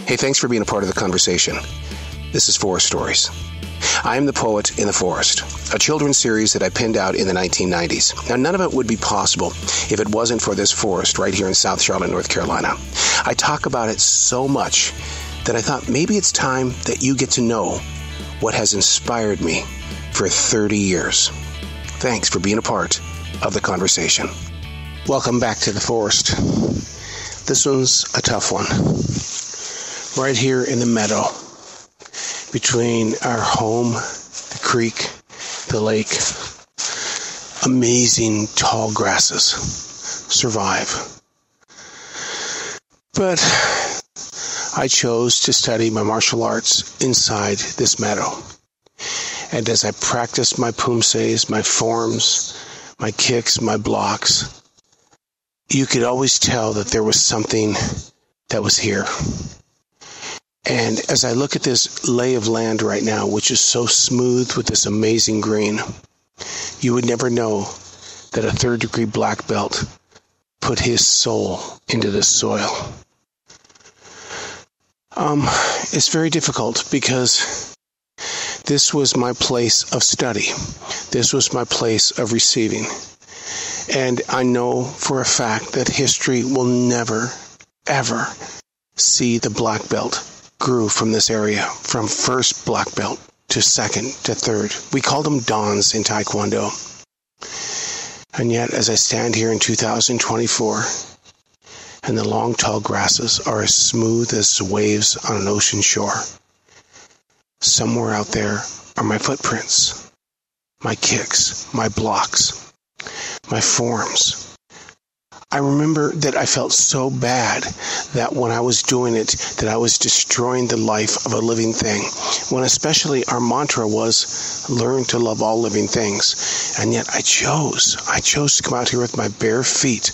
Hey, thanks for being a part of the conversation. This is Forest Stories. I am the Poet in the Forest, a children's series that I penned out in the 1990s. Now, none of it would be possible if it wasn't for this forest right here in South Charlotte, North Carolina. I talk about it so much that I thought maybe it's time that you get to know what has inspired me for 30 years. Thanks for being a part of the conversation. Welcome back to the forest. This one's a tough one. Right here in the meadow, between our home, the creek, the lake, amazing tall grasses survive. But I chose to study my martial arts inside this meadow. And as I practiced my poomsays, my forms, my kicks, my blocks, you could always tell that there was something that was here. And as I look at this lay of land right now, which is so smooth with this amazing green, you would never know that a third-degree black belt put his soul into this soil. It's very difficult because this was my place of study. This was my place of receiving. And I know for a fact that history will never, ever see the black belt grew from this area, from first black belt to second to third. We called them Dans in Taekwondo. And yet, as I stand here in 2024, and the long, tall grasses are as smooth as waves on an ocean shore, somewhere out there are my footprints, my kicks, my blocks, my forms. I remember that I felt so bad that when I was doing it, that I was destroying the life of a living thing. When especially our mantra was, learn to love all living things. And yet I chose to come out here with my bare feet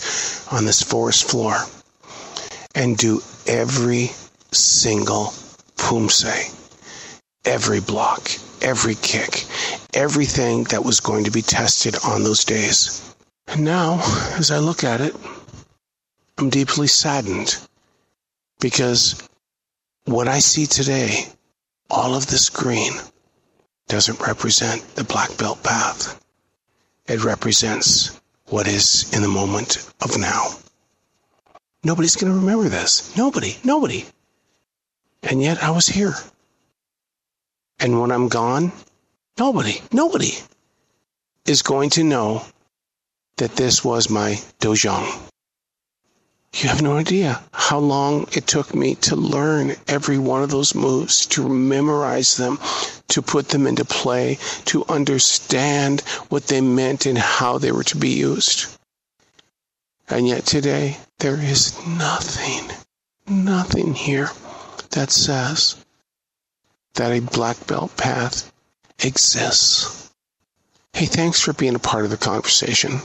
on this forest floor and do every single poomsay, every block, every kick, everything that was going to be tested on those days. And now, as I look at it, I'm deeply saddened because what I see today, all of this green, doesn't represent the black belt path. It represents what is in the moment of now. Nobody's going to remember this. Nobody. And yet I was here. And when I'm gone, nobody is going to know that this was my dojang. You have no idea how long it took me to learn every one of those moves, to memorize them, to put them into play, to understand what they meant and how they were to be used. And yet today, there is nothing here that says that a black belt path exists. Hey, thanks for being a part of the conversation.